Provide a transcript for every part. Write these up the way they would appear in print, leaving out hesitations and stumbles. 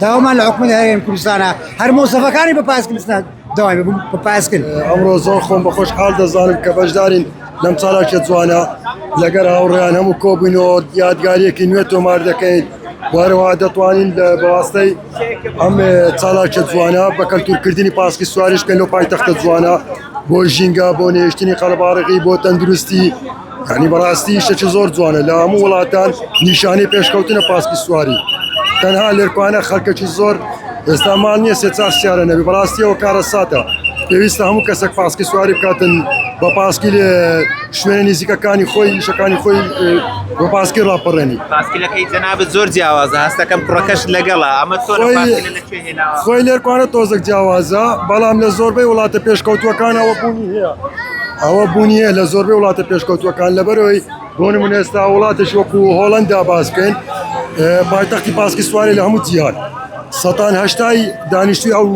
داوامان لە حکومەتی هەرێمی کوردستانە هەر مۆسەفەکانی بە پاسکردن داوای بە پاسکرد. ئەمڕۆ زۆر خۆم بە خۆشحاڵ دەزانم کە بەشدارین لەم چالاکە جوانە لەگەر هاوڕێیان هەموو کۆبوونەوە یادگاریەکی نوێ تۆمار دەکەین وارەوە دەتوانین بە واستەی ئەم چالاکە جوانە بە کەلتورکردنی پاسکی سواریش بکەین لەو پایتەختە جوانە بۆ ژینگە بۆ نێشتنی قەڵەباڕقی بۆ تەندروستی یعنی بەڕاستی شەکی زۆر جوانە لە هەموو وڵاتان نیشانەی پێشکەوتنە پاسکی سواری تەنها لێرکوانە خەڵکەکی زۆر ئێستا ماڵ نییە سێ چار سیارە نەبی بەڕاستیەوە کارە ساتە پێویستە هەموو کەسێک پاسکی سواری بکاتن بە پاسکی لێ شوێنە نزیکەکانی خۆی شەکانی خۆی بە پاسکی ڕاپەڕێنی پاسکیلەکەی جەنابەت زۆر جیاوازە هەستەکەم کوڕەکەش لەگەڵا ئەمە تۆ لەکوێ هێناوە خۆی لێرکوانە تۆزێک جیاوازە بەڵام لە زۆربەی وڵاتە پێشکەوتوەکانەوە بوونی هەیە ئەوە بوونیە لە زۆربەی وڵاتە پێشکەوتوەکان لەبەرەوەی بۆ نمونە ئێستا وڵاتێکی وەکو هۆڵەندا باس بکەین پایتەختی پاسکی سواری لە هەموو جیهان سەتان هەشتای دانیشتوی ئەو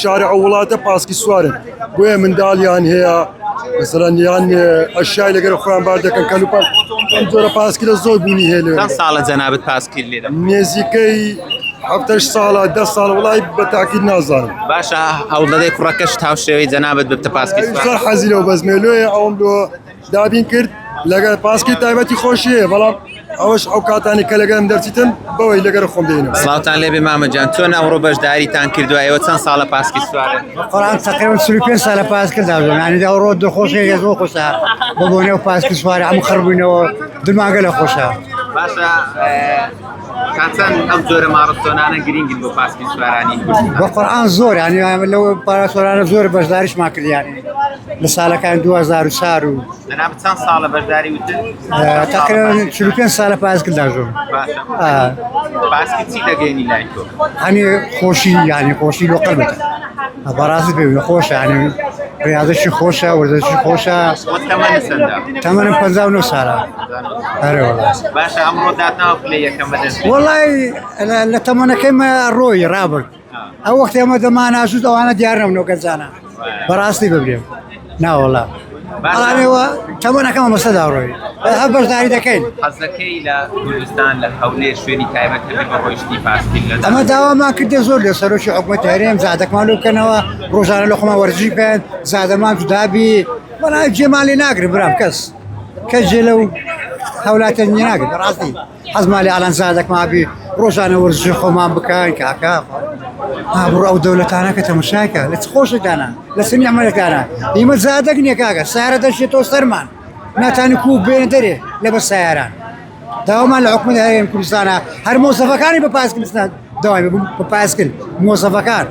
شارە ئەو وڵاتە پاسکی سوارن بۆیە منداڵیان هەیە مثلەن یان ئەشیای لەگەر خۆیان بار دەکەن کەلوپەر ئەم جۆرە پاسکی لە زۆر بوونی هەیە لێرە. چەند ساڵە جەنابەت پاسکیل لێرە؟ نێزیکەی 7 ساڵە 10 ساڵ وڵای بە تاکید نازانم. باشە هەوڵدەدەی کوڕەکەش تاوشێوەی جەنابەت ببتە پاسکی سواری. زۆر حەزی لەوە بەزمێلوێیە ئەوم لۆ دابین کرد لەگەر پاسکی تایبەتی خۆشیەیە بەڵام ئەوش ئەو کاتانی کە لەگەرم دەرچیتن بەوەی لەگەر خۆم دێنم. سڵاوتان لێبێ مامەجان چۆن ئەمڕۆ بەشداریتان کردووە چەند ساڵە پاسکی سوارن؟ قڕان تقریبا 35 ساڵە پاسکرد داژۆن ینی ئەوڕۆ دڵخۆشەیە زۆر خۆشە بۆ بۆنێ و پاسکی سواری هەموو خڕبوونەوە دماگە لە خۆشە. باشە کاتەن ئەم جۆرە ماڕەتۆنانە گرنگن بۆ پاسکی سوارانی بە قورئان زۆر ینی لەو پاراسۆرانە زۆر بەشداریشمان کرد یانی لە ساڵەکان 2004 و جەنابەت چەند ساڵە بەشداری وتن؟ تقریبا 45 ساڵە پاسکرد داژۆن. پاسکی چی دەگەێنی لای تۆ؟ هەنی خۆشی ینی خۆشی لۆ قەلبەکە بەڕاستی پێ خۆشە ینی ڕاضیشی خۆشە وەرزشی خۆشە. تەمەنە چەندە؟ تەمەنم 59 ساڵە. باشە ئەمڕۆ دادناوە پلەی یەکەم بەدەست وەڵی لە تەمەنەکەیمە ڕۆی ڕابرد ئەو وەختی ئەمە دەمان ئاسوود ئەوانە دیار نەبنەوە گەنجانە بەڕاستی ببرێم ناوەڵا ئەوانەوە تەمەنەکەمە مەسەدا ڕۆی هەر بەشداری دەکەین. حەزەکەی لە کوردستان لە هەولێر شوێنی تایبەت هەبێت بە ڕۆیشتی پاسکیل لە ئەمە داوامان کردێ زۆر لە سەرۆکی حکومەتی هەرێم زادەکمان لێ بکەنەوە ڕۆژانە لە خۆمان وەرزشی بکەن زادەمان جودابی بەڵام جێمان لێ ناگرێ برام کەس جێ لەو هەولاتە نیە ناگرێت بەڕاستی حەزمان لێ ئالان زادەکمان بی ڕۆژانە وەرزشی خۆمان بکەن کاکا بڕۆ ئەو دەوڵەتانە کە تەماشاکە لە چ خۆشێکدانە لە سنی ئەمەلەکانە ئیمە زادەک نییە کاکە سارە دەشێتەوە سەرمان ناتانی کوو بێنە دەرێ لەبەر سیاران داوامان لە حکومەتی هەرێمی کوردستانە هەر مۆسەفەکانی بە پاسکردن داوای بە پاسکرد مۆسەفەکان